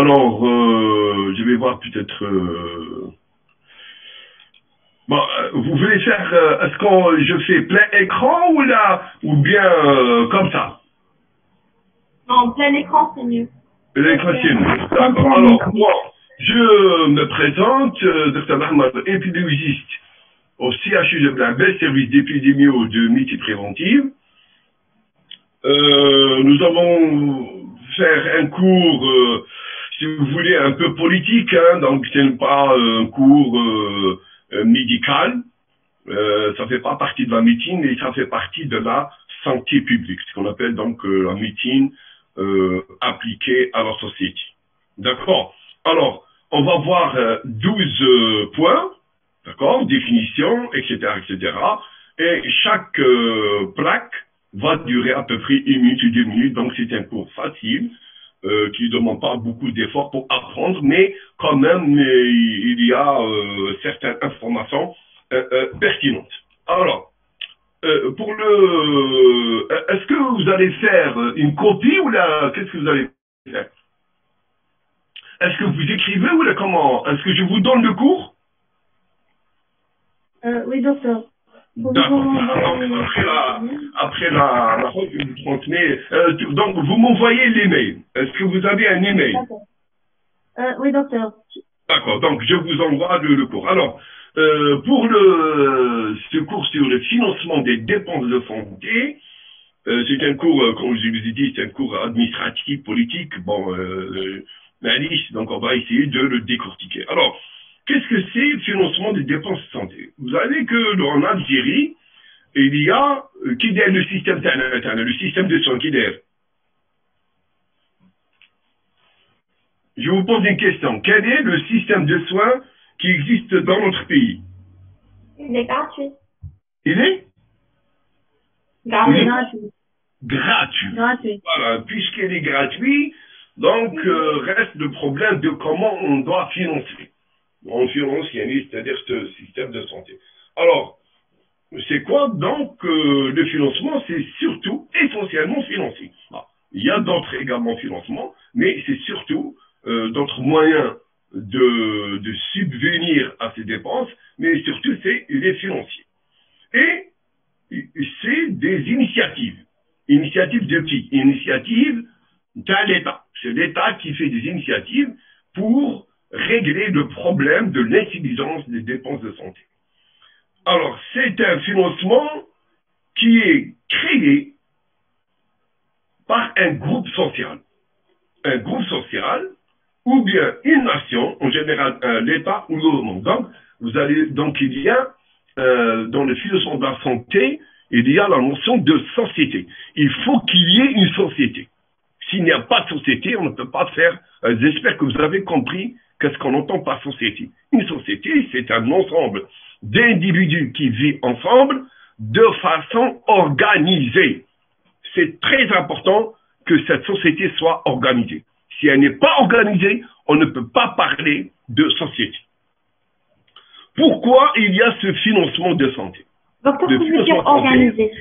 Alors, je vais voir peut-être... Bon, vous voulez faire... Est-ce que je fais plein écran ou là, ou bien comme ça? En plein écran, c'est mieux. L'écran, c'est mieux. D'accord. Alors, moi, je me présente, Dr Mahmoud, épidémiologiste au CHU de Blainbel, service d'épidémie de mythes préventive. Nous allons faire un cours, si vous voulez, un peu politique, hein, donc ce n'est pas un cours médical, ça fait pas partie de la médecine, mais ça fait partie de la santé publique, ce qu'on appelle donc la médecine appliquée à la société. D'accord? Alors, on va voir 12 points, d'accord? Définition, etc., etc. Et chaque plaque va durer à peu près 1 minute ou 2 minutes, donc c'est un cours facile, qui ne demande pas beaucoup d'efforts pour apprendre, mais quand même, il y a certaines informations pertinentes. Alors, pour le... Est-ce que vous allez faire une copie ou là, qu'est-ce que vous allez faire? Est-ce que vous écrivez ou là, comment? Est-ce que je vous donne le cours? Oui, docteur. D'accord. Après la je vous transmets. Donc, vous m'envoyez l'email. Est-ce que vous avez un email? Oui, docteur. D'accord. Donc, je vous envoie le cours. Alors, pour ce cours sur le financement des dépenses de santé, c'est un cours, comme je vous ai dit, c'est un cours administratif, politique, bon, donc on va essayer de le décortiquer. Alors, qu'est-ce que c'est le financement des dépenses de santé? Vous savez que en Algérie, il y a qui est le système le système de soins qui est. Je vous pose une question. Quel est le système de soins qui existe dans notre pays? Il est gratuit. Il est Gratuit. Gratuit. Voilà, puisqu'il est gratuit, donc reste le problème de comment on doit financer. On finance, c'est-à-dire ce système de santé. Alors, c'est quoi donc le financement? C'est surtout essentiellement financier. Il y a d'autres également financements, mais c'est surtout d'autres moyens de subvenir à ces dépenses, mais surtout c'est les financiers. Et c'est des initiatives. Initiatives de qui? Initiatives de l'État. C'est l'État qui fait des initiatives pour régler le problème de l'insuffisance des dépenses de santé. Alors, c'est un financement qui est créé par un groupe social. Un groupe social ou bien une nation, en général l'État ou le monde. Donc, il y a dans le financement de la santé, il y a la notion de société. Il faut qu'il y ait une société. S'il n'y a pas de société, on ne peut pas faire... J'espère que vous avez compris qu'est-ce qu'on entend par société. Une société, c'est un ensemble d'individus qui vivent ensemble de façon organisée. C'est très important que cette société soit organisée. Si elle n'est pas organisée, on ne peut pas parler de société. Pourquoi il y a ce financement de santé? Docteur, que veut dire organisé?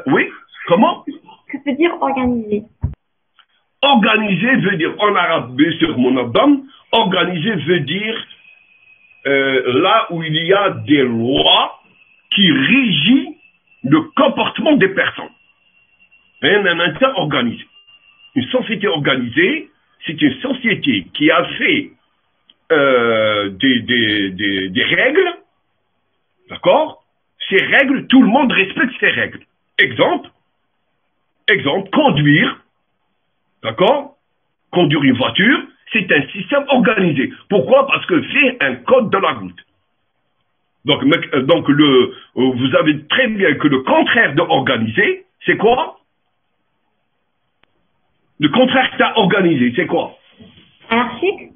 Oui, comment? Que veut dire organisé? Organisé veut dire, en arabe, bien sûr, mon abdam, organisé veut dire là où il y a des lois qui régissent le comportement des personnes. Un État organisé. Une société organisée, c'est une société qui a fait des règles, d'accord? Ces règles, tout le monde respecte ces règles. Exemple, conduire, d'accord? Conduire une voiture, c'est un système organisé. Pourquoi? Parce que c'est un code de la route. Donc vous savez très bien que le contraire de organisé, c'est quoi? Le contraire d'organisé, c'est quoi? Anarchique?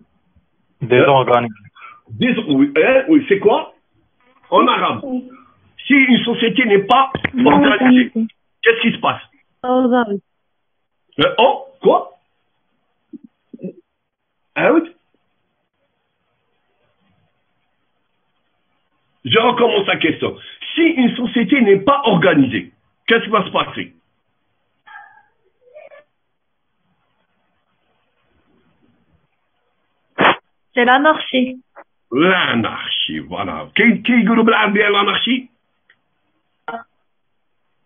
Désorganisé. Oui, c'est quoi? En arabe. Si une société n'est pas organisée, qu'est-ce qui se passe? Quoi? Je recommence la question. Si une société n'est pas organisée, qu'est-ce qui va se passer? C'est l'anarchie. L'anarchie, voilà. Qui يقولوا بالعربية l'anarchie?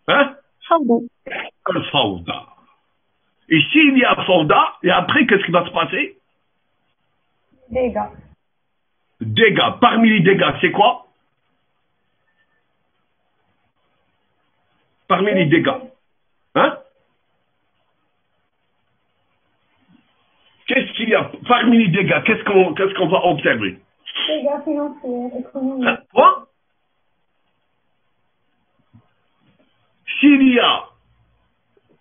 Hein? فوضى. Le fawda. Et s'il y a fawda, et après, qu'est-ce qui va se passer? Dégâts. Dégâts. Parmi les dégâts, c'est quoi? Parmi les dégâts. Hein? Qu'est-ce qu'il y a? Parmi les dégâts, qu'est-ce qu'on va observer? Dégâts financiers, économiques. Hein? Quoi? S'il y a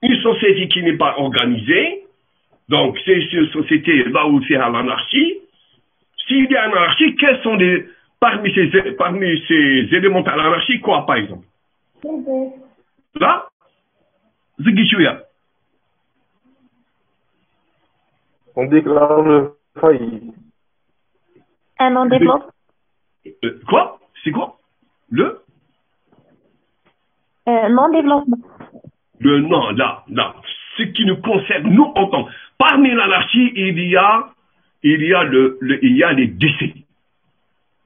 une société qui n'est pas organisée, donc c'est une société là où c'est à l'anarchie, s'il y a une anarchie, quels sont parmi ces éléments à l'anarchie, quoi par exemple? Là? Zigishouya. On déclare le faillite. Un non-développement. Quoi? C'est quoi? Le Non-développement. Le non, là. Ce qui nous concerne, nous, en tant. Parmi l'anarchie, il y a les décès,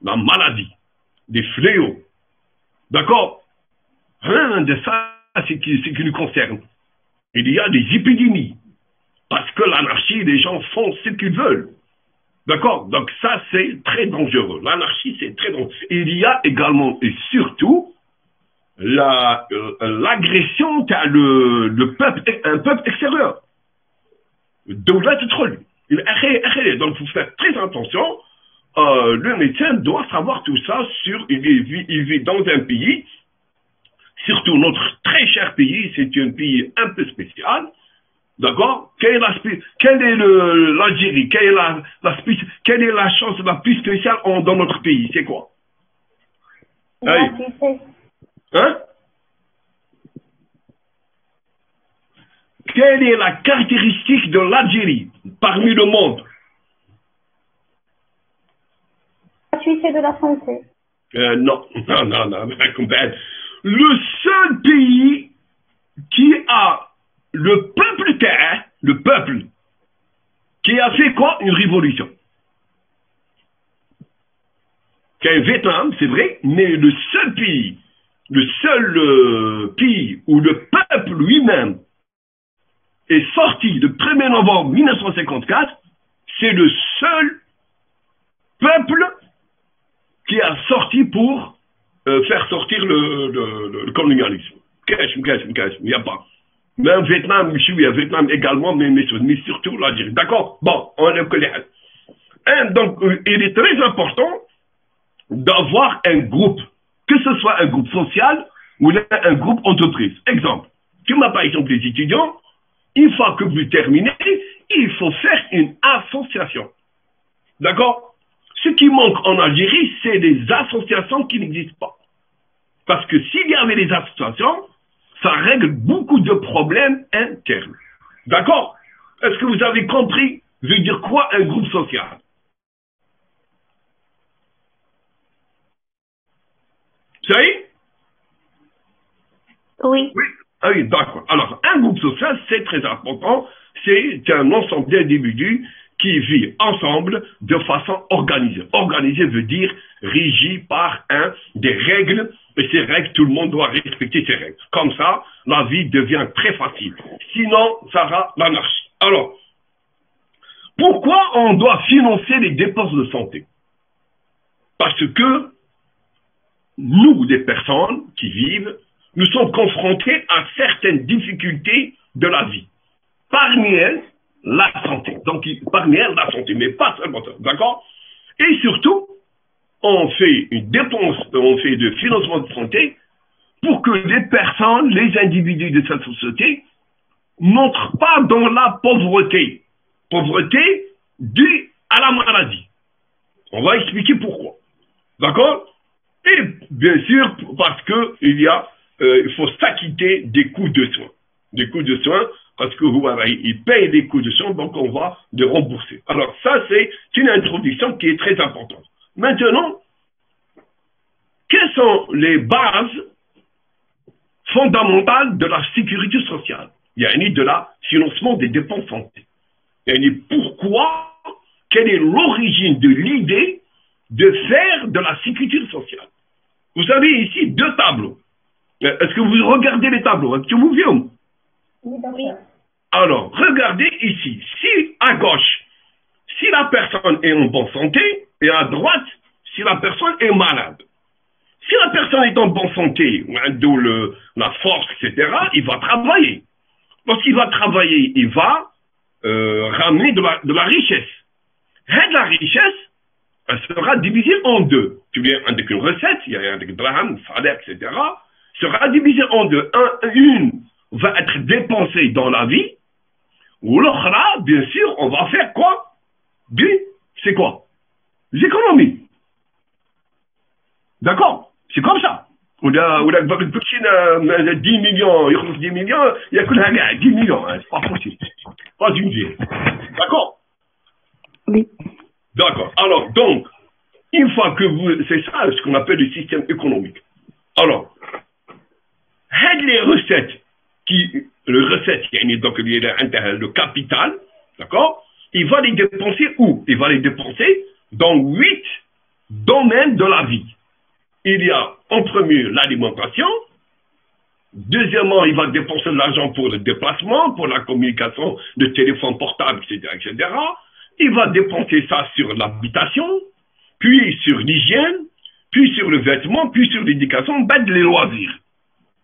la maladie, des fléaux. D'accord? Rien de ça, c'est ce qui nous concerne. Il y a des épidémies. Parce que l'anarchie, les gens font ce qu'ils veulent. D'accord? Donc ça, c'est très dangereux. L'anarchie, c'est très dangereux. Il y a également et surtout l'agression qu'a le peuple, un peuple extérieur. Donc il faut faire très attention. Le médecin doit savoir tout ça il vit dans un pays, surtout notre très cher pays, c'est un pays un peu spécial. D'accord? Quelle est l'Algérie? Quelle est la chose la plus spéciale dans notre pays? C'est quoi? Hein? Quelle est la caractéristique de l'Algérie parmi le monde? Gratuité de la santé. Non. Le seul pays qui a le peuple qui a fait quoi? Une révolution. C'est un Vietnam, c'est vrai, mais le seul pays où le peuple lui-même est sorti le 1er novembre 1954, c'est le seul peuple qui a sorti pour faire sortir le colonialisme. Il n'y a pas. Même Vietnam, Vietnam également, mais surtout l'Algérie. D'accord? Bon, on est collé. Donc, il est très important d'avoir un groupe, que ce soit un groupe social ou un groupe entreprise. Exemple, par exemple les étudiants, une fois que vous terminez, il faut faire une association. D'accord? Ce qui manque en Algérie, c'est des associations qui n'existent pas. Parce que s'il y avait des associations, ça règle beaucoup de problèmes internes. D'accord? Est-ce que vous avez compris? Veut dire quoi un groupe social? Ça y est? Oui. Oui. Ah oui, d'accord. Alors, un groupe social, c'est très important. C'est un ensemble d'individus qui vivent ensemble de façon organisée. Organisée veut dire régie par des règles, et ces règles, tout le monde doit respecter ces règles. Comme ça, la vie devient très facile. Sinon, ça sera l'anarchie. Alors, pourquoi on doit financer les dépenses de santé? Parce que nous, des personnes qui vivent, nous sommes confrontés à certaines difficultés de la vie. Parmi elles, la santé. Donc, parmi elles, la santé, mais pas seulement ça. D'accord? Et surtout, on fait une dépense, on fait de financement de santé pour que les personnes, les individus de cette société n'entrent pas dans la pauvreté. Pauvreté due à la maladie. On va expliquer pourquoi. D'accord? Et bien sûr, parce que il faut s'acquitter des coûts de soins. Des coûts de soins, parce que ils payent des coûts de soins, donc on va les rembourser. Alors ça, c'est une introduction qui est très importante. Maintenant, quelles sont les bases fondamentales de la sécurité sociale? Il y a une idée de la financement des dépenses santé. Il y a une idée pourquoi quelle est l'origine de l'idée de faire de la sécurité sociale. Vous avez ici deux tableaux. Est-ce que vous regardez les tableaux? Est-ce que vous voyez? Oui. Alors, regardez ici. Si à gauche, si la personne est en bonne santé, et à droite, si la personne est malade. Si la personne est en bonne santé, d'où la force, etc., il va travailler. Lorsqu'il va travailler, il va ramener de la richesse. Et la richesse, elle sera divisée en deux. Tu viens avec une recette, il y a avec draham, salaire, etc., sera divisée en deux. Une va être dépensée dans la vie, ou l'autre, bien sûr, on va faire quoi? C'est quoi? Des économies. D'accord? C'est comme ça. Ou là, une petite 10 millions, il y a 10 millions, il y a que la 10 millions, hein, c'est pas possible. Pas une vie. D'accord? Oui. D'accord. Alors, donc, une fois que vous, c'est ça ce qu'on appelle le système économique. Alors, les recettes donc le capital, d'accord? Il va les dépenser où? Il va les dépenser dans 8 domaines de la vie. Il y a en premier l'alimentation. Deuxièmement, il va dépenser de l'argent pour le déplacement, pour la communication de téléphone portable, etc., etc. Il va dépenser ça sur l'habitation, puis sur l'hygiène, puis sur le vêtement, puis sur l'éducation, les loisirs.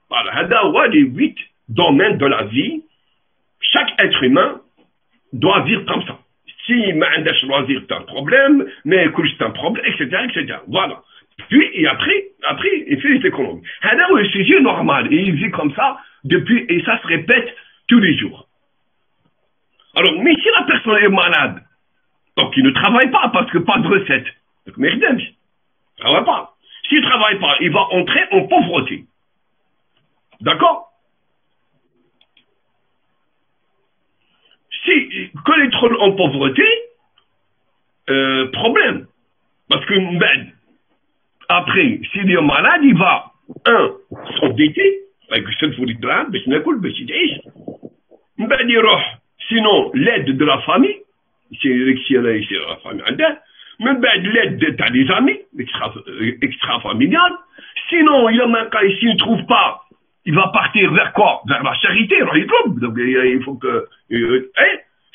Voilà, les 8 domaines de la vie. Chaque être humain doit vivre comme ça. Si m'a un loisir, c'est un problème, mais que c'est un problème, etc., etc. Voilà. Puis, et après, il fait les économies. C'est sujet normal. Et il vit comme ça depuis, et ça se répète tous les jours. Alors, mais si la personne est malade, donc il ne travaille pas parce que pas de recette. Donc, merde, il ne travaille pas. S'il ne travaille pas, il va entrer en pauvreté. D'accord? Si connaître en pauvreté, problème. Parce que, après, s'il est malade, il va, s'endetter, avec cette folie de l'âme, sinon, l'aide de la famille, c'est la famille, mais l'aide des amis, extra-familiale. Sinon, il s'il ne trouve pas, il va partir vers quoi? Vers la charité, donc il faut que...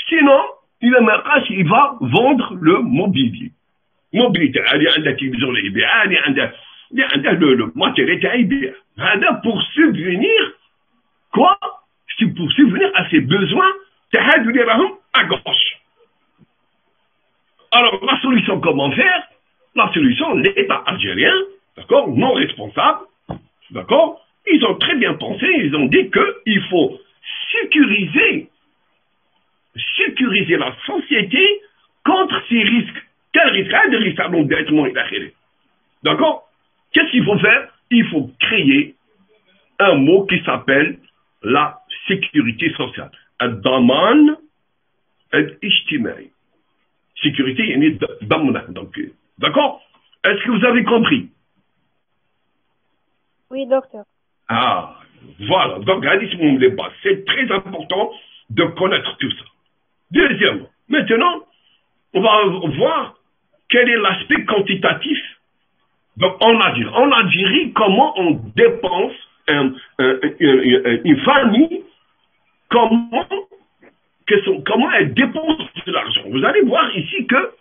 sinon, il va vendre le mobilier. Mobilité, il y a un téléviseur, il y a le matériel, pour subvenir, quoi? C'est pour subvenir à ses besoins, à gauche. Alors, la solution, comment faire? La solution, l'État algérien, d'accord, non responsable, d'accord, ils ont très bien pensé, ils ont dit qu'il faut sécuriser la société contre ces risques. Quel risque? Des risques à l'endettement et d'achat. D'accord? Qu'est-ce qu'il faut faire? Il faut créer un mot qui s'appelle la sécurité sociale. Ad-daman ad-ijtimai. Sécurité, il y a donc, d'accord? Est-ce que vous avez compris? Oui, docteur. Ah, voilà. Donc, les bases. C'est très important de connaître tout ça. Deuxièmement, maintenant, on va voir quel est l'aspect quantitatif. Donc, en Algérie, comment on dépense une famille, comment elle dépense de l'argent. Vous allez voir ici que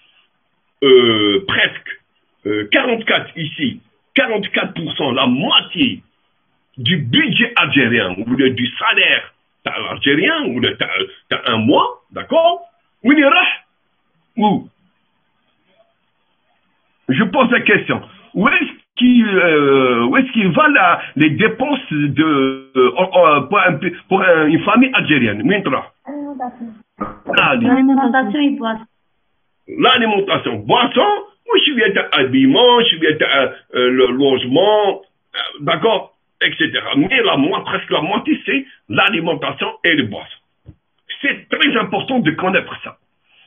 presque 44%, la moitié du budget algérien, ou du salaire algérien, ou t'as un mois, d'accord? Où il où? Je pose la question. Où est-ce qu'il va les dépenses pour une famille algérienne? L'alimentation et boisson. L'alimentation, boisson, oui, je viens d'habillement, je viens le logement, d'accord, etc. Mais presque la moitié, c'est l'alimentation et les boissons. C'est très important de connaître ça.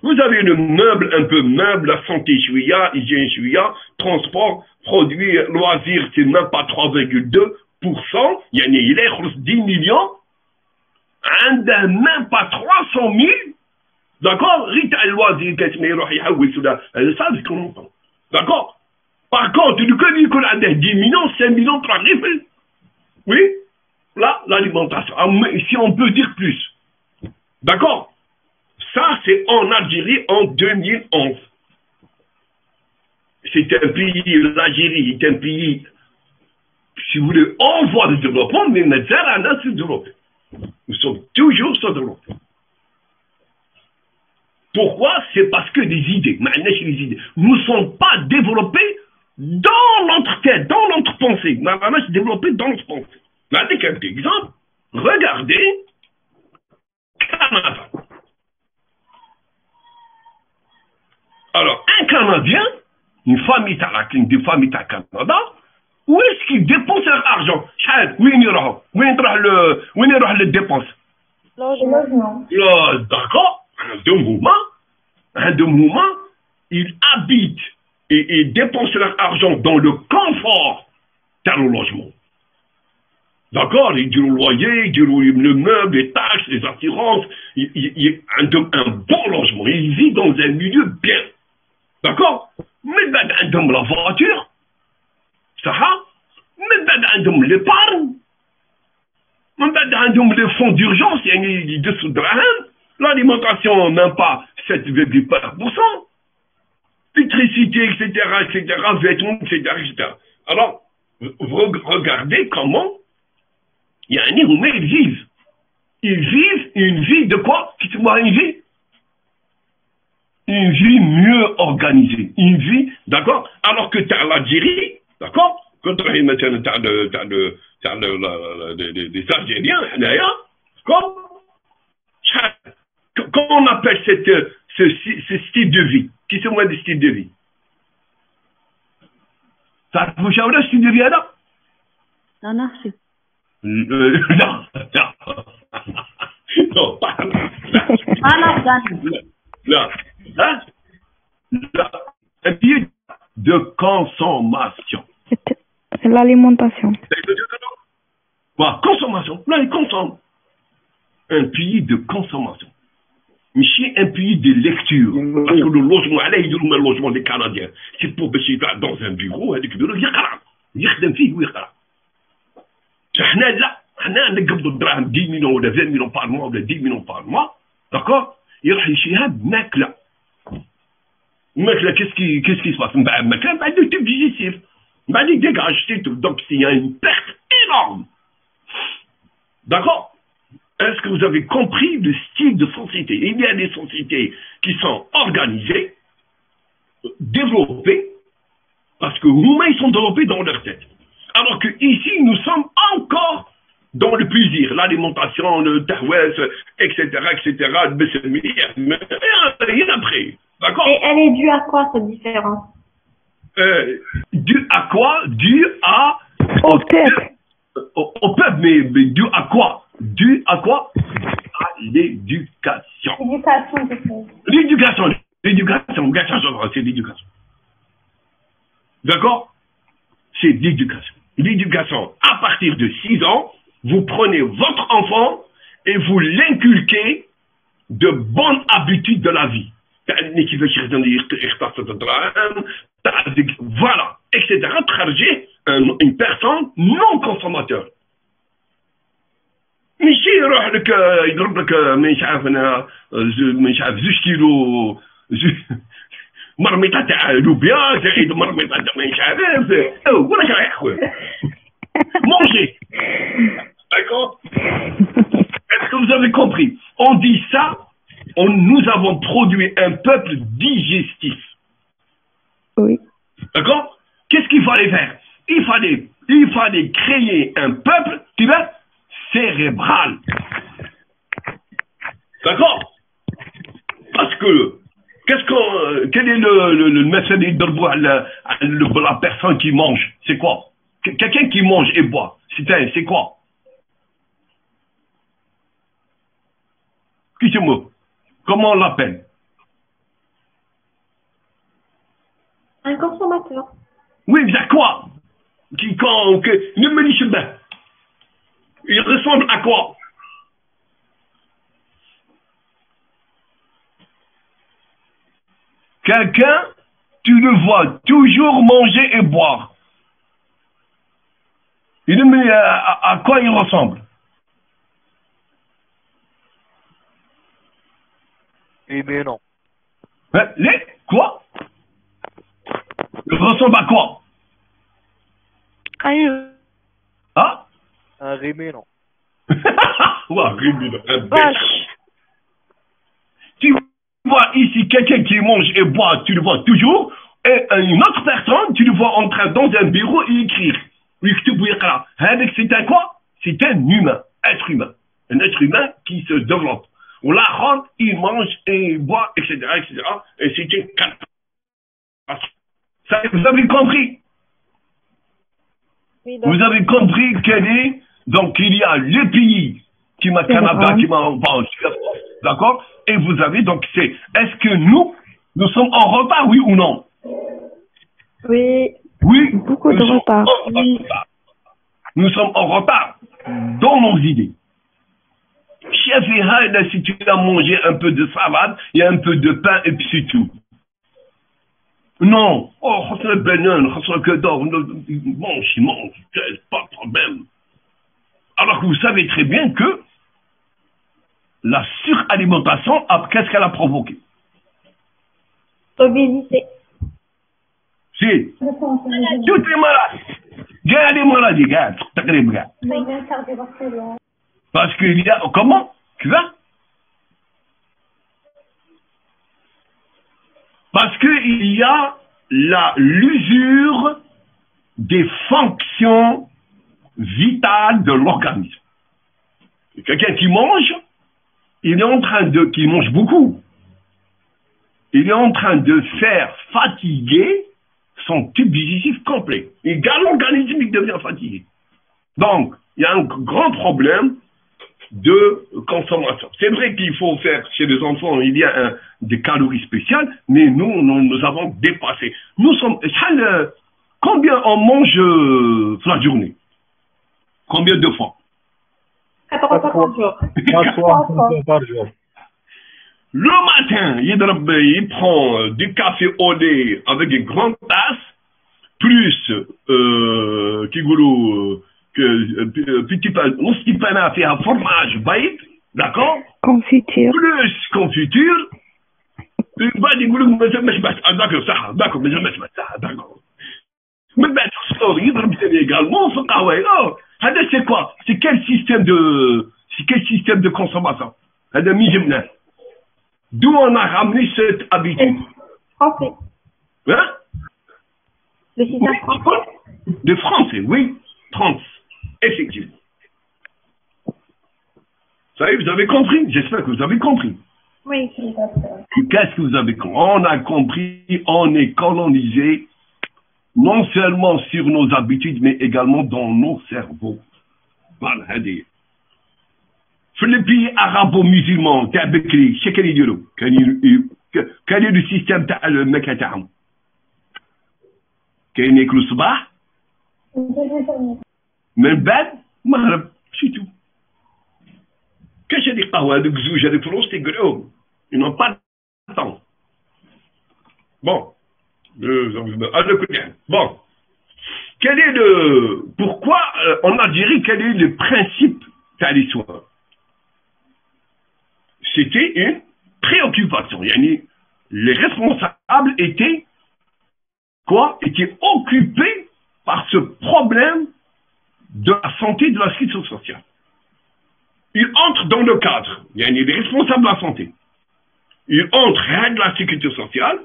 Vous avez le meuble, la santé chouïa, hygiène chouïa, transport, produits, loisirs, c'est même pas 3,2%. Il est 10 millions. Même pas 300 000 D'accord? Rita al-Wazi, ça, c'est qu'on entend. D'accord? Par contre, le que dit qu'on a des 10 millions, 5 millions, 3 000. Oui? Là, l'alimentation. Si on peut dire plus. D'accord? Ça, c'est en Algérie en 2011. C'est un pays, l'Algérie est un pays, si vous voulez, en voie de développement, mais Mazarana se développe. Nous sommes toujours sous-développés. Pourquoi? C'est parce que des idées, nous ne sommes pas développés dans notre tête, dans notre pensée. Mazarana se développé dans notre pensée. Là, avec un exemple, regardez Canada. Alors, un Canadien, une famille à Canada, où est-ce qu'ils dépensent leur argent? Où ils le dépensent? Logement. D'accord. De moment, ils habitent et dépensent leur argent dans le confort dans le logement. D'accord? Ils disent le loyer, ils disent le meuble, les taxes, les assurances, un bon logement. Ils vivent dans un milieu bien. D'accord? Mais ben, la voiture, ça va? Mais ben, l'épargne, mais ben, les fonds d'urgence, il y a dessous de l'alimentation, même pas 7,1%. L'électricité, etc., vêtements, etc. Alors, vous regardez comment il y a un Iroumé, ils vivent. Ils vivent une vie de quoi? Quitte-moi une vie? Une vie mieux organisée. Une vie, d'accord? Alors que tu as l'Algérie, d'accord? Quand tu as des Algériens, d'accord? Comment on appelle ce style de vie? Qui c'est moi de style de vie? Ça vous savez le style de vie là? L'anarchie. Non, pas là. Hein? Un pied de consommation. C'est l'alimentation. Quoi? Consommation. Là, ils consomment. Un pays de consommation. Mais c'est un pays de lecture. Parce que le logement, allez, il y a le logement des Canadiens. C'est pour baisser dans un bureau, avec le bureau, il y a un fille, il y a احنا لا احنا نقبضوا الدراهم 10 مليون ولا 20 مليون par mois ولا 10 مليون par mois, d'accord? يروح يشيها بماكله. الماكله qu'est-ce qui se passe؟ من بعد الماكله من بعد تبدي يصير. من بعد يديكاج donc il y a une perte énorme. D'accord? Est-ce que vous avez compris le style de société? Il y a des sociétés qui sont organisées, développées, parce que nous-mêmes ils sont développés dans leur tête. Alors que ici, nous sommes encore dans le plaisir, l'alimentation, le tahwès, etc., rien après. D'accord? Et elle est due à quoi, cette différence? Due à quoi? Due à... Au peuple. Au peuple, mais due à quoi? Due à quoi? À l'éducation. L'éducation, c'est l'éducation. D'accord? C'est l'éducation. L'éducation, à partir de 6 ans, vous prenez votre enfant et vous l'inculquez de bonnes habitudes de la vie. Voilà, etc. Trager une personne non consommateur. ماشي يروح لك يضرب لك مش عارف انا مش عارف 2 كيلو مرميطه تاع لوبيا زائد مرميطه تاع مش عارف ولا رايح خويا manger. D'accord? Est-ce que vous avez compris? On dit ça, nous avons produit un peuple digestif. Oui. D'accord? Qu'est-ce qu'il fallait faire? Il fallait créer un peuple qui va cérébral. D'accord? Parce que quel est le message de la personne qui mange? C'est quoi? Quelqu'un qui mange et boit, c'est quoi? Qui c'est moi? Comment on l'appelle? Un consommateur. Oui, mais à quoi? Ne me dis pas. Il ressemble à quoi? quelqu'un, tu le vois toujours manger et boire. À quoi il ressemble? Eh mais non. Quoi? Il ressemble à quoi? Hein? Un réménant. Ouais, réménant, un bête. Tu vois ici quelqu'un qui mange et boit, tu le vois toujours, et une autre personne, tu le vois en train dans un bureau et écrire. C'est un quoi? C'est un humain, être humain. Un être humain qui se développe. On la rentre, il mange et il boit, etc., etc. Et c'est une catastrophe. Ça, vous avez compris? Oui, Vous avez compris quel est? Donc, il y a les pays qui m'a Canada, qui m'a d'accord? Et vous avez donc, est-ce que nous sommes en retard, oui ou non? Oui. Oui. Beaucoup de retard. Oui. Nous sommes en retard dans nos idées. Chef Irad, si tu as mangé un peu de salade, il y a un peu de pain et puis c'est tout. Non. Oh, c'est banane, c'est que d'or. Mange, c'est pas de problème. Alors que vous savez très bien que la suralimentation, qu'est-ce qu'elle a provoqué? Obésité. Si. Toutes les maladies. Regarde les maladies, regarde. Parce qu'il y a... Comment? Tu vois? Parce qu'il y a l'usure des fonctions vitales de l'organisme. Quelqu'un qui mange, il est en train de... qui mange beaucoup. Il est en train de faire fatiguer son tube digestif complet. Il garde l'organisme, il devient fatigué. Donc, il y a un grand problème de consommation. C'est vrai qu'il faut faire chez les enfants, il y a des calories spéciales, mais nous avons dépassé. Nous sommes... Combien on mange la journée? Combien de fois? 4 fois par jour. 4 fois par jour. Le matin, il prend du café au lait avec une grande tasse, plus petit pain à faire un fromage baït, d'accord? Confiture. Plus confiture. D'accord, mais je mets ça, d'accord. Mais également, c'est quoi? C'est quel système de consommation? D'où on a ramené cette habitude? Français. Hein? Le système français? De français, oui. France. Effectivement. Ça y est, vous avez compris? J'espère que vous avez compris. Oui. Qu'est-ce que vous avez compris? On a compris, on est colonisé non seulement sur nos habitudes, mais également dans nos cerveaux. Voilà, هذه. في les pays arabo-musulmans تاع بكري شكون يديروا؟ كان يديروا السيستم تاع الماكله تاعهم. كاين ياكلوا الصباح من بعد المغرب شيتو. كاش هذيك القهوه هذوك زوج هذوك فلوس تيقلعوهم. Ils n'ont pas de temps. Bon. Bon. Quel est pourquoi en Algérie, quel est le principe de l'histoire? C'était une préoccupation. Les responsables étaient occupés par ce problème de la santé de la sécurité sociale. Ils entrent dans le cadre. Les responsables de la santé. Ils entrent dans la sécurité sociale,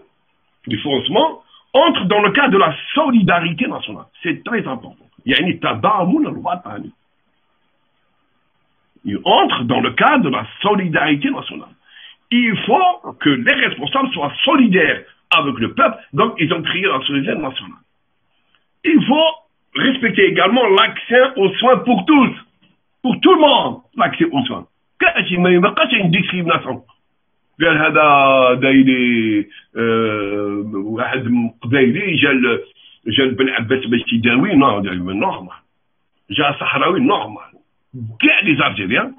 du financement, entre dans le cadre de la solidarité nationale. C'est très important. Ils entrent dans le cadre de la solidarité nationale. Il faut que les responsables soient solidaires avec le peuple, donc ils ont créé la solidarité nationale. Il faut respecter également l'accès aux soins pour tous, pour tout le monde, l'accès aux soins. Il n'y a pas une discrimination. قال هذا دايري واحد قبايلي جا بن عباس باش يداوي نورمال جا صحراوي نورمال كاع les Algériens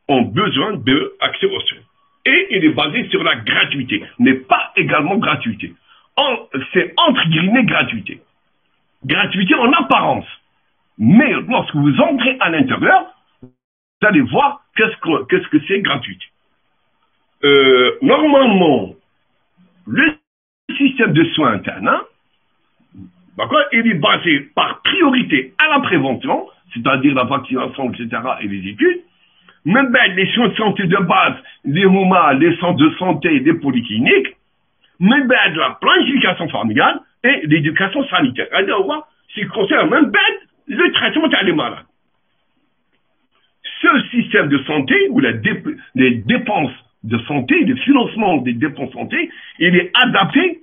ont besoin d'accès aux soins et il est basé sur la gratuité, n'est pas également gratuité. c'est entre guillemets gratuité. Gratuité en apparence. Mais lorsque vous entrez à l'intérieur, vous allez voir qu'est-ce que c'est gratuité. Normalement, le système de soins internes, d'accord, il est basé par priorité à la prévention, c'est-à-dire la vaccination, etc., et les études. Même les soins de santé de base, les MOMA, les centres de santé, les polycliniques, même la planification familiale et l'éducation sanitaire. C'est-à-dire, ce qui concerne même le traitement des malades. Ce système de santé, ou les dépenses de santé, le financement des dépenses de santé, il est adapté,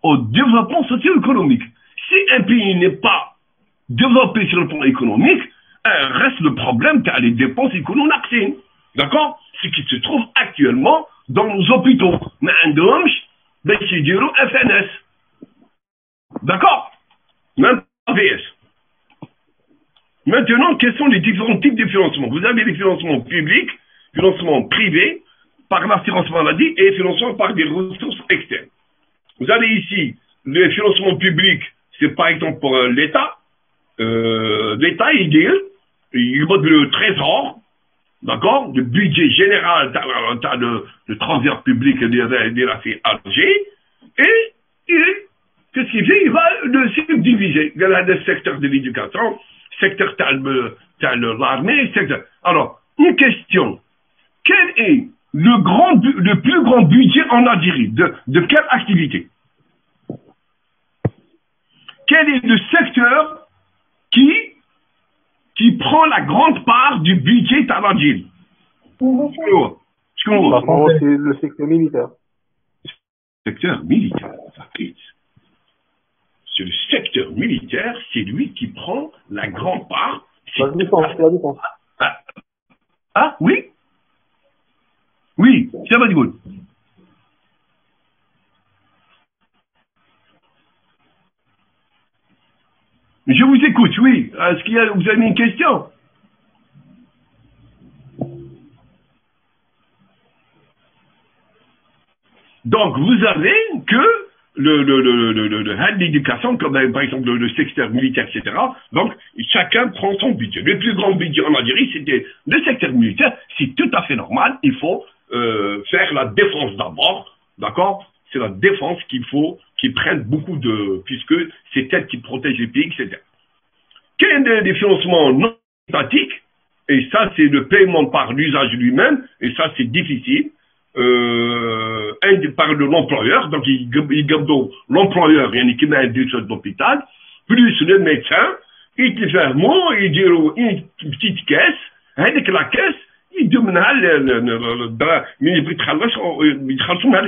au développement socio-économique. Si un pays n'est pas développé sur le plan économique, reste le problème car les dépenses économiques. D'accord? Ce qui se trouve actuellement dans nos hôpitaux. Mais FNS. D'accord? Même AVS. Maintenant, quels sont les différents types de financement? Vous avez les financements publics, financements privés, par l'assurance maladie et financement par des ressources externes. Vous avez ici le financement public, c'est par exemple pour l'État. L'État, il vote le trésor, d'accord, le budget général, t'as le transfert public de la CAG, et qu'est-ce qu'il fait? Il va le subdiviser. Il y a le secteur de l'éducation, secteur l'armée, secteur. Alors, une question. Quel est le plus grand budget en Algérie? De quelle activité? Quel est le secteur qui prend la grande part du budget en Algérie? C'est le secteur militaire. Secteur militaire, ça fait. C'est le secteur militaire, c'est lui qui prend la grande part. La défense. Ah, oui? Oui, ça va du coup. Je vous écoute, oui. Est-ce vous avez une question? Donc, vous avez que l'éducation, comme par exemple le secteur militaire, etc. Donc, chacun prend son budget. Le plus grand budget en Algérie, c'était le secteur militaire. C'est tout à fait normal. Il faut faire la défense d'abord, d'accord? C'est la défense qu'il faut qu'ils prennent beaucoup puisque c'est elle qui protège les pays, etc. Quel est des financements non étatiques? Et ça, c'est le paiement par l'usage lui-même, et ça, c'est difficile. Par l'employeur, donc il garde l'employeur, il y a une équipe d'hôpital, plus le médecin, il te fait un mot, il dit une petite caisse, avec la caisse, il demande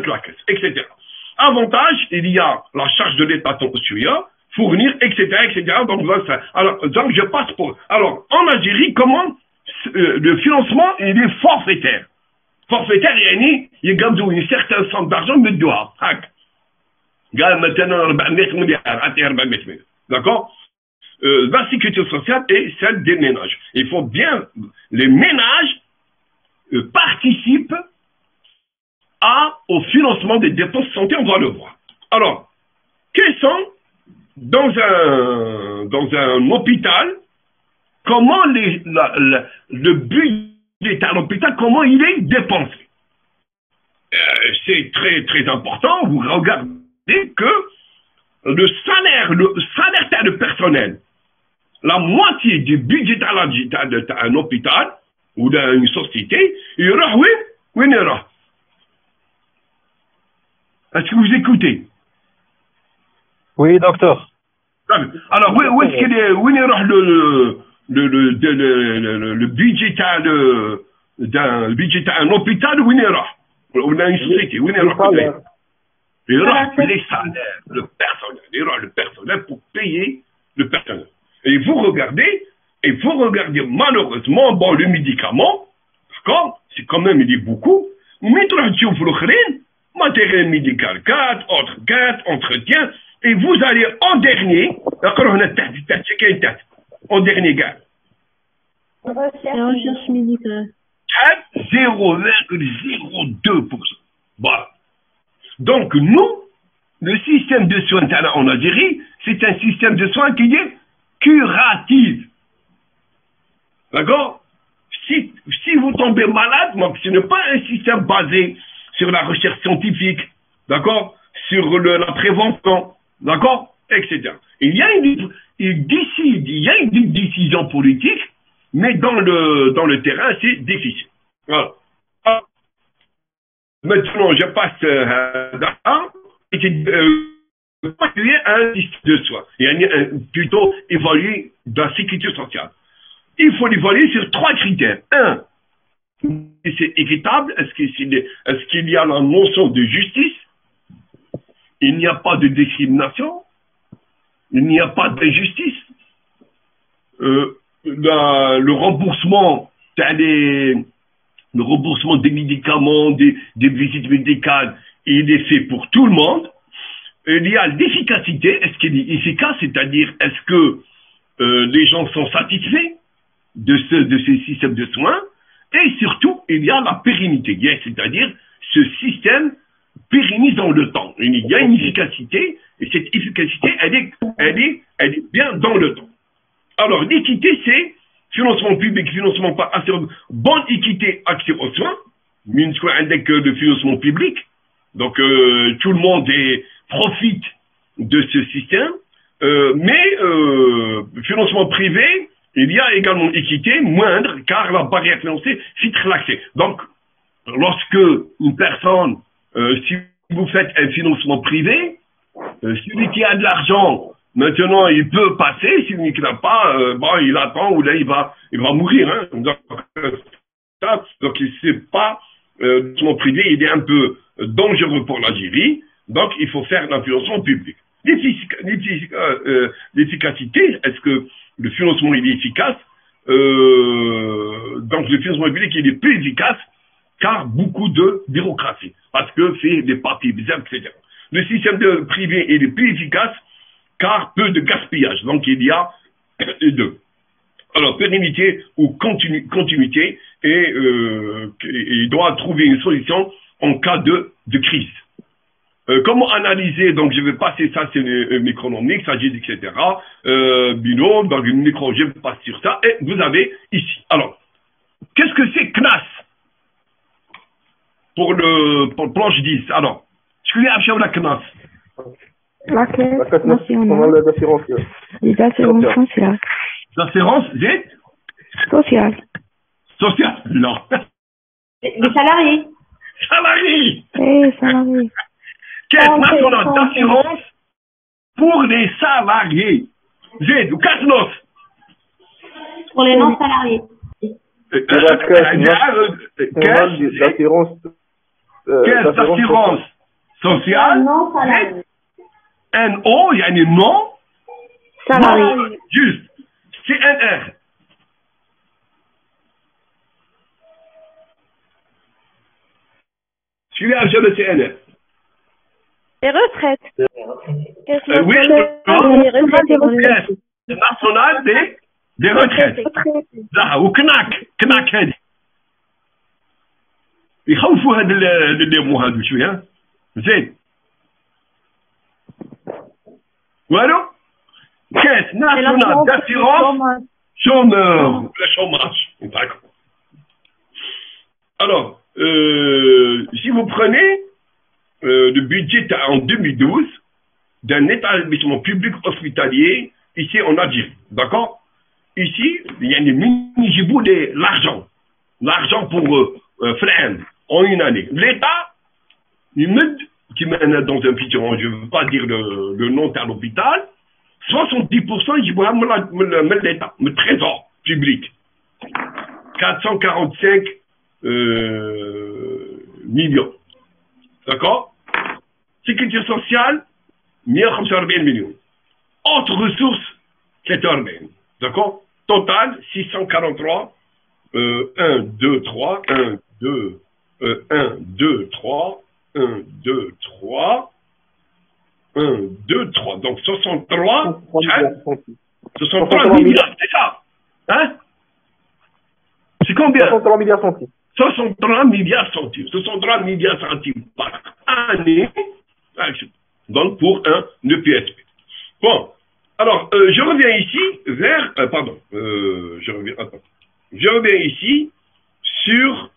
la caisse, etc. Avantage, il y a la charge de l'État fournir, etc., etc. Donc, je passe pour. Alors, en Algérie, comment le financement, il est forfaitaire. Forfaitaire, il y a une certaine somme d'argent, mais dehors. D'accord? La sécurité sociale est celle des ménages. Il faut bien, les ménages participent au financement des dépenses de santé, on va le voir. Alors, quels sont, dans un hôpital, comment le budget à l'hôpital, comment il est dépensé? C'est très, très important. Vous regardez que le salaire de personnel, la moitié du budget d'un hôpital ou d'une société, il y aura, oui, il y aura. Est-ce que vous écoutez? Oui, docteur. Alors, où est-ce qu'il est, où il y aura le budget d'un hôpital, où il y aura? On a une société, où il y aura? Il y aura les salaires, le personnel. Il y aura le personnel pour payer le personnel. Et vous regardez malheureusement, le médicament, d'accord, c'est quand même, il est beaucoup, mais tu as matériel médical 4, autre 4, entretien, et vous allez en dernier, d'accord, on a en dernier gars. Recherche médicale. 0,02%. Voilà. Donc, nous, le système de soins en Algérie, c'est un système de soins qui est curatif. D'accord? Si vous tombez malade, ce n'est pas un système basé sur la recherche scientifique, d'accord? Sur la prévention, d'accord? Etc. Il y a une décision politique, mais dans le terrain, c'est difficile. Voilà. Maintenant, je passe un système de soins, plutôt évaluer dans la sécurité sociale. Il faut l'évaluer sur 3 critères. 1, c'est équitable. Est-ce qu'il y a la notion de justice? Il n'y a pas de discrimination. Il n'y a pas d'injustice. Le remboursement, le remboursement des médicaments, des visites médicales, il est fait pour tout le monde. Il y a l'efficacité. Est-ce qu'il est efficace? C'est-à-dire, est-ce que les gens sont satisfaits de ces systèmes de soins? Et surtout, il y a la pérennité. C'est-à-dire, ce système pérennise dans le temps. Il y a une efficacité, et cette efficacité, elle est bien dans le temps. Alors, l'équité, c'est financement public, financement par assurance, bonne équité, accès aux soins, avec le financement public. Donc, tout le monde profite de ce système. Mais, financement privé, il y a également équité moindre, car la barrière financière filtre l'accès. Donc, lorsque une personne, si vous faites un financement privé, celui qui a de l'argent, maintenant, il peut passer. Celui qui n'a pas, il attend, ou là, il va mourir. Hein. Donc, c'est pas, son privé, il est un peu dangereux pour l'Algérie. Donc, il faut faire un financement public. L'efficacité, est-ce que le financement il est efficace? Donc, le financement public, il est plus efficace, car beaucoup de bureaucratie, parce que c'est des papiers bizarres, etc. Le système privé il est plus efficace, car peu de gaspillage. Donc, il y a deux. Alors, pérennité ou continuité, et il doit trouver une solution en cas de crise. Comment analyser? Donc, je vais passer ça, c'est l'économique, ça dit, etc. Binôme, donc une micro, je passe sur ça, et vous avez ici. Alors, qu'est-ce que c'est CNAS? Pour planche 10. Alors, je suis à la CNAS. La caisse nationale d'assurance. Les assurances sociales. L'assurance Sociale. Sociale? Non. Les salariés. Salariés. Salariés. Caisse nationale d'assurance pour les salariés. Z, ou CASNOS. Pour les non-salariés. La caisse d'assurance. Caisse d'assurance sociale. Non salariés. NO, il y a un non. Salariés. Juste. CNR. Celui-là, j'ai le CNR. Les retraites. Oui, Caisse nationale des retraites. Là, ou كناك هذه. يخوفوا هذا اللي مو هذا شويه زين. والو Caisse nationale d'assurance chômeur, le chômage. D'accord. Alors, si vous prenez le budget en 2012 d'un établissement public hospitalier ici en Algérie, d'accord? Ici, il y a l'argent pour frein en une année. L'État, il qui mène dans un petit rang, je ne veux pas dire le nom à l'hôpital, 70% il va l'État, le trésor public. 445 millions. D'accord? Sécurité sociale, 145 millions. Autres ressources, 40. D'accord? Total, 643. 1, 2, 3. 1, 2, 3. 1, 2, 3. 1, 2, 3. Donc 63. 63 milliards, c'est ça? Hein? C'est combien? 63 milliards centimes. 63 milliards centimes. 63 milliards centimes par année. donc pour un EPSP. Bon, alors, je reviens ici vers, je reviens ici sur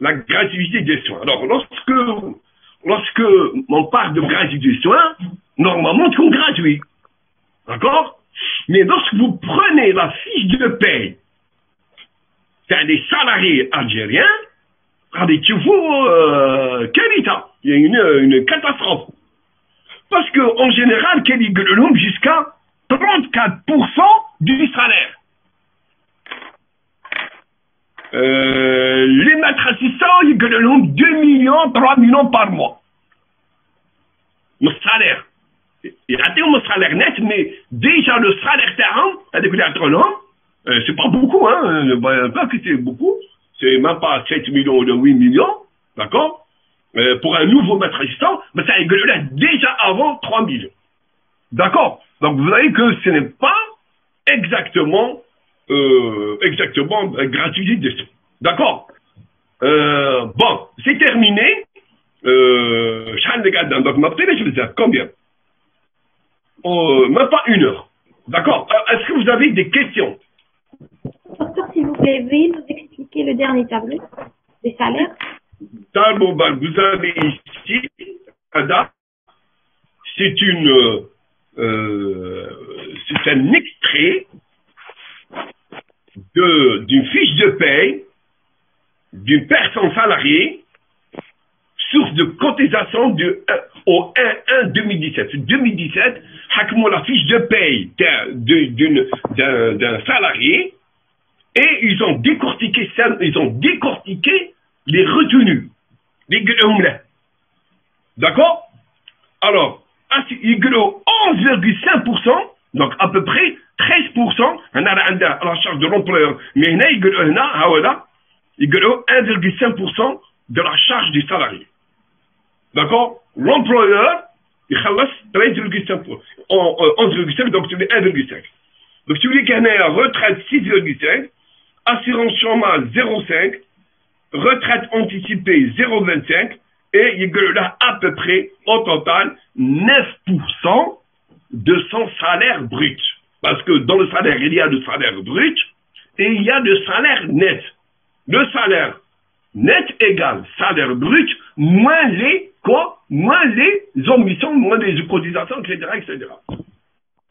la gratuité des soins. Alors, lorsque on parle de gratuité des soins, normalement, c'est gratuit. D'accord? Mais lorsque vous prenez la fiche de paye des salariés algériens, regardez, tu vois, quel état? Il y a une catastrophe. Parce qu'en général, quel est jusqu'à 34% du salaire. Les maîtres assistants, ils gagnent 2 millions, 3 millions par mois. Le salaire. Il a été un salaire net, mais déjà le salaire terrain, avec les agronomes, c'est pas beaucoup, hein. Pas que c'est beaucoup. C'est même pas 7 millions ou 8 millions. D'accord? Pour un nouveau maître assistant, mais ça gagne déjà avant 3 millions. D'accord? Donc vous voyez que ce n'est pas exactement gratuité. D'accord? Bon, c'est terminé. Donc ma télé, je vais dire combien? Même pas 1 heure. D'accord? Est-ce que vous avez des questions? Docteur, s'il vous plaît, veuillez nous expliquer le dernier tableau des salaires. Tableau, vous avez ici, Ada, c'est un extrait d'une fiche de paye d'une personne salariée, source de cotisation au 1-1 2017. 2017, la fiche de paye d'un salarié, et ils ont décortiqué les retenues, les gueulons. D'accord? Alors, ils gueulent 11,5%, donc à peu près 13%, à la charge de l'employeur. Mais ils gueulent 1,5% de la charge du salarié. D'accord? L'employeur, il chasse 13,5%. 11,5%, donc tu dis 1,5%. Donc tu dis qu'il y a une retraite 6,5%, assurance chômage 0,5%, retraite anticipée 0,25%, et il y a à peu près, au total, 9% de son salaire brut. Parce que dans le salaire, il y a le salaire brut et il y a le salaire net. Le salaire net égale salaire brut moins les omissions, moins les cotisations, etc., etc.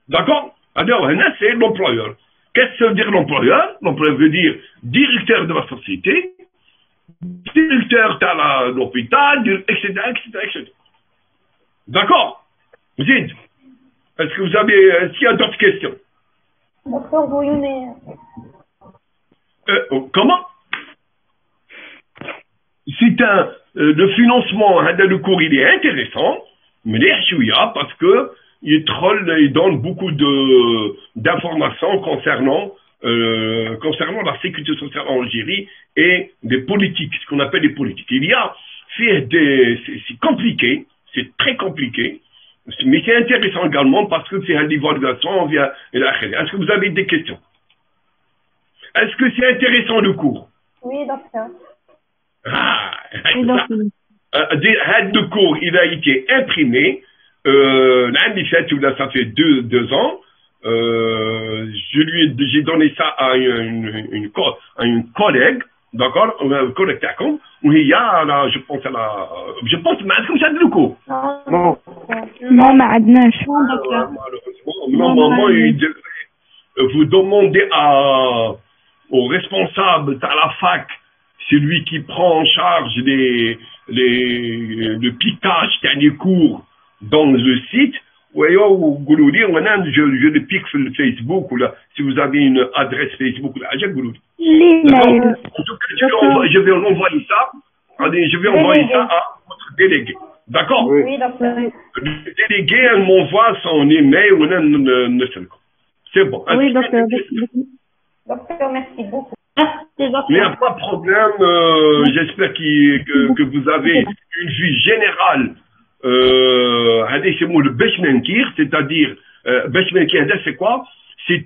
D'accord? Alors, c'est l'employeur. Qu'est-ce que ça veut dire l'employeur? L'employeur veut dire directeur de la société, directeur de l'hôpital, etc., etc., etc. D'accord? Zid, est-ce qu'il y a d'autres questions? Docteur Bouillonnet. Comment? C'est le financement, le cours, il est intéressant, mais parce que il donne beaucoup d'informations concernant la sécurité sociale en Algérie et des politiques, ce qu'on appelle les politiques. C'est compliqué, c'est très compliqué, mais c'est intéressant également parce que c'est l'évaluation. Est-ce que vous avez des questions? Est-ce que c'est intéressant le cours? Oui, docteur. Le cours, il a été imprimé l'année faite, ça fait 2 ans. J'ai donné ça à une collègue, d'accord, un collègue TACOM, où il y a, je pense, mais est-ce que vous avez le cours? Non. Non, ما عدناش. Normalement, vous demandez au responsable à la fac, celui qui prend en charge le piquage des cours dans le site, je le pique sur le Facebook, ou là, si vous avez une adresse Facebook, là, je vais envoyer ça. Je vais envoyer ça à votre délégué. D'accord? Oui, docteur. Le délégué, elle m'envoie son email ou c'est bon. Oui, docteur. Docteur, merci beaucoup. Mais il n'y a pas de problème. J'espère que vous avez une vue générale. Le Beshmenkir, c'est-à-dire, Beshmenkir, c'est quoi? C'est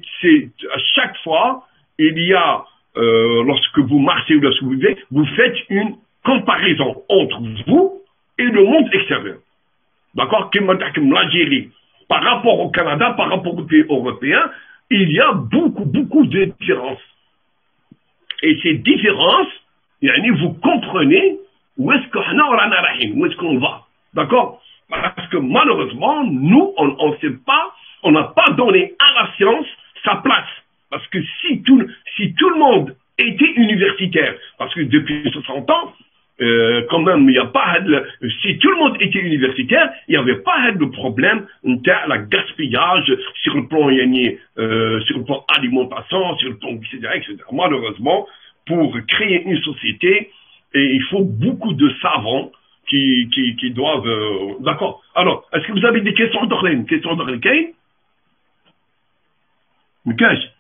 à chaque fois, il y a, lorsque vous marchez ou lorsque vous vivez, vous faites une comparaison entre vous et le monde extérieur. d'accord, l'Algérie, par rapport au Canada, par rapport aux pays européens, il y a beaucoup de différences. Et ces différences, vous comprenez où est-ce qu'on va. D'accord? Parce que malheureusement, nous, on ne sait pas, on n'a pas donné à la science sa place. Parce que si tout le monde était universitaire, parce que depuis 60 ans, quand même, il n'y a pas si tout le monde était universitaire, il n'y avait pas de problème de la gaspillage sur le plan alimentation, sur le plan etc. Malheureusement, pour créer une société, il faut beaucoup de savants qui doivent... D'accord. Alors, est-ce que vous avez des questions d'Orlène? Questions d'Orlène? Mikash?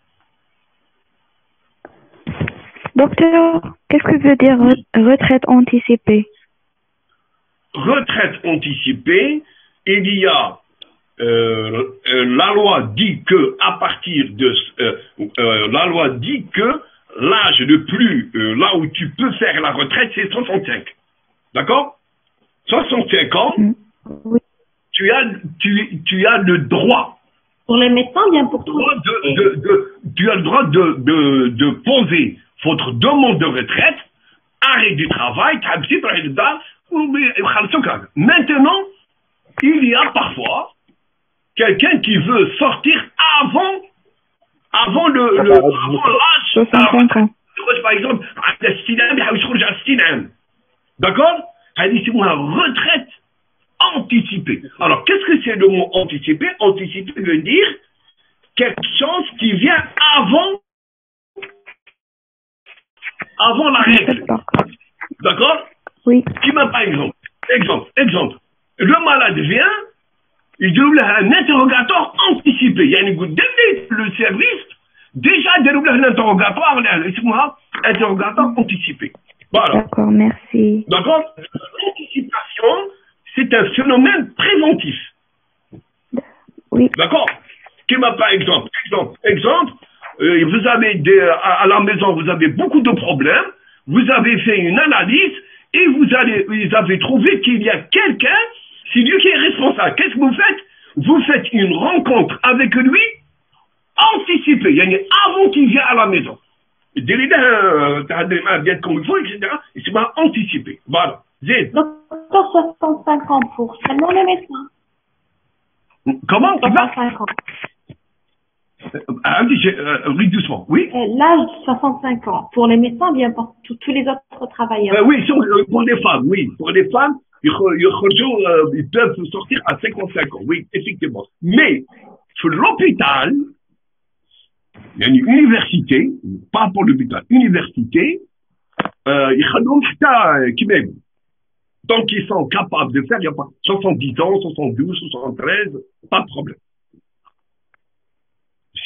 Docteur, qu'est-ce que veut dire retraite anticipée? Retraite anticipée, il y a la loi dit que à partir de la loi dit que l'âge le plus là où tu peux faire la retraite, c'est 65. D'accord? 65 ans, oui. tu as le droit. Pour les médecins, bien pour toi. Tu as le droit de poser votre demande de retraite, arrêt du travail, maintenant, il y a parfois quelqu'un qui veut sortir avant l'âge. 65 ans. Par exemple, d'accord? C'est une retraite anticipée. Alors, qu'est-ce que c'est le mot anticipé? Anticipé veut dire quelque chose qui vient avant la règle. D'accord? Oui. Par exemple. Le malade vient, il déroule un interrogatoire anticipé. Il y a une goutte le service, déjà déroule un interrogatoire, interrogatoire anticipé. Voilà. D'accord, merci. D'accord? L'anticipation, c'est un phénomène préventif. Oui. D'accord? Par exemple, vous avez à la maison, vous avez beaucoup de problèmes, vous avez fait une analyse et vous avez trouvé qu'il y a quelqu'un, c'est lui qui est responsable. Qu'est-ce que vous faites? Vous faites une rencontre avec lui anticipée, avant qu'il vienne à la maison. Bien comme il faut, etc. Et c'est pas anticipé. Voilà. Docteur, 65 ans pour seulement les médecins. Comment? 65 ans. Oui, doucement. Oui. L'âge de 65 ans pour les médecins, bien pour tous les autres travailleurs. Oui, pour les femmes, oui. Pour les femmes, ils peuvent sortir à 55 ans. Oui, effectivement. Mais, sur l'hôpital, il y a une université, pas pour l'hôpital, université, donc ils sont capables de faire, il n'y a pas 70 ans, 72, 73, pas de problème.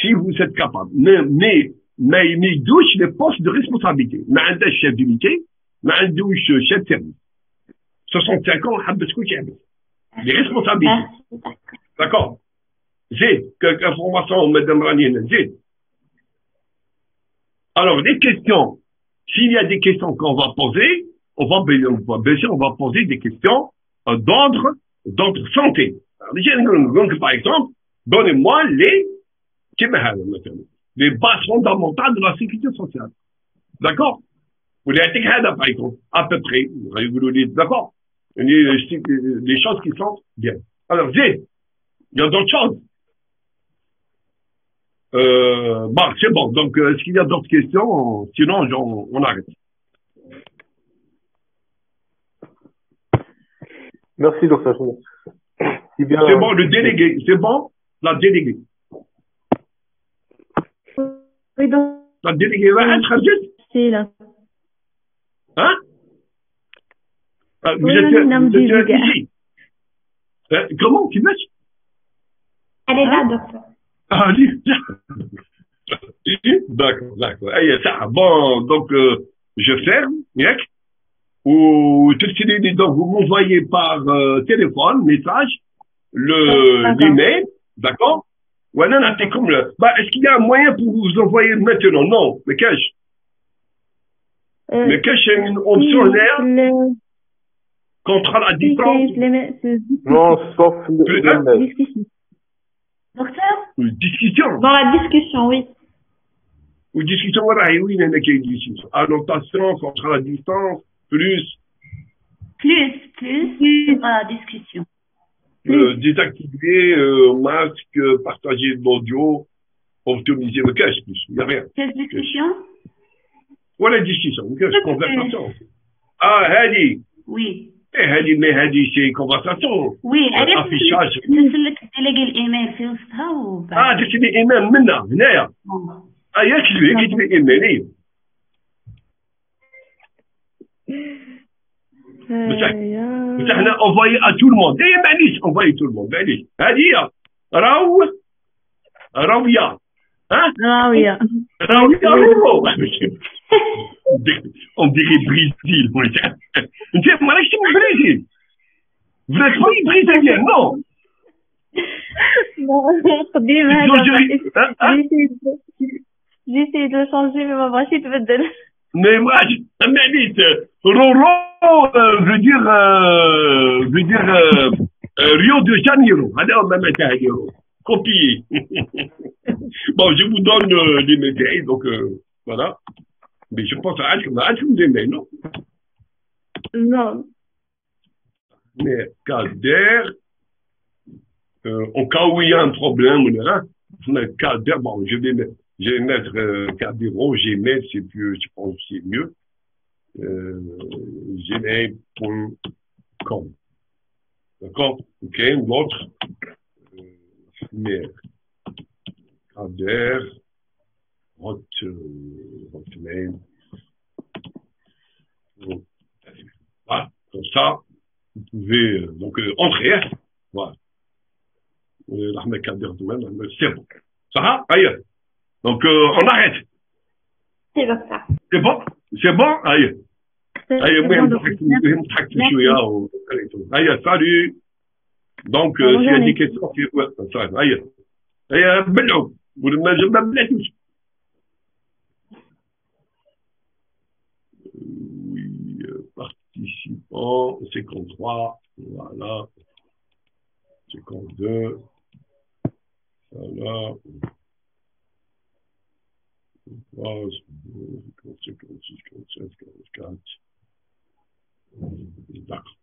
Si vous êtes capable. Mais douche les postes de responsabilité. Mais un chef d'unité, mais un douche chef de service. 65 ans, les responsabilités. D'accord? J'ai quelques informations, madame Ranine. J'ai. Alors, les questions, s'il y a des questions qu'on va poser, on va poser des questions d'ordre santé. Donc, par exemple, donnez-moi les bases fondamentales de la sécurité sociale. D'accord? Vous les par exemple, à peu près. D'accord? Les choses qui sont bien. Alors, il y a d'autres choses. C'est bon. Donc, est-ce qu'il y a d'autres questions? Sinon, on arrête. Merci, docteur. C'est bon, le délégué. C'est bon? La déléguée. Oui, donc. La déléguée va être juste? C'est là. Hein? Vous êtes ici. Comment? Tu m'as? Elle est là, docteur. Ah, d'accord. Bon, donc, je ferme, ou donc vous m'envoyez par téléphone, message, l'email, d'accord? Ouais, non, c'est comme est-ce qu'il y a un moyen pour vous envoyer maintenant? Non, mais cache. Mais cache, c'est une option là. Contrat à distance. Non, sauf le mail. Discussion. Docteur? Discussion. Dans la discussion, oui. Ou discussion, voilà, et oui, il y en a qui ont dit discussion. Annotation, contrat à distance, plus. Plus dans la discussion. Désactiver, masque, partager de l'audio, optimiser le cache, plus. Il n'y a rien. Quelle discussion? Voilà, discussion, conversation. Ah, Hadi. Oui. Mais Hadi, c'est conversation. Oui, affichage. تلقي الايميل في وسطها وبعد تكتبي ايميل منا هنايا. كتبي ايميل بصح حنا انفاي ا تو الموند معليش انفاي تو الموند معليش هذه هي راويه راوية on dirait Brésil انت مالكش من البرازيل فلاش مي بريزيليان نو قديم هذا j'essaie de changer mais ما بغاش يتبدل. Mais moi, معليش رورو veut dire Rio de Janeiro. هذا هو معناتها هذه copier. Bon, je vous donne les médailles, donc voilà. Mais je pense à vous aimez, non? Non. Mais Kader, au cas où il y a un problème, Kader, bon, je vais mettre Kadero, Gmail, c'est plus, je pense que c'est mieux. Gmail.com. D'accord? Ok, l'autre. Mais Kader, Hotmail. Voilà, comme ça, vous pouvez donc entrer. Voilà. L'Ahmed Kader de même, c'est bon. Ça va? Aïe. Donc on arrête. C'est bon ça. C'est bon? C'est bon? Aïe. Aïe, moi, aïe, salut. Donc, s'il y a des questions, c'est ouais, ça. Aïe. Aïe, bello. Vous ne m'avez pas tous. Oui, participants, 53, voilà. 52, voilà. 56, 57, 44. D'accord.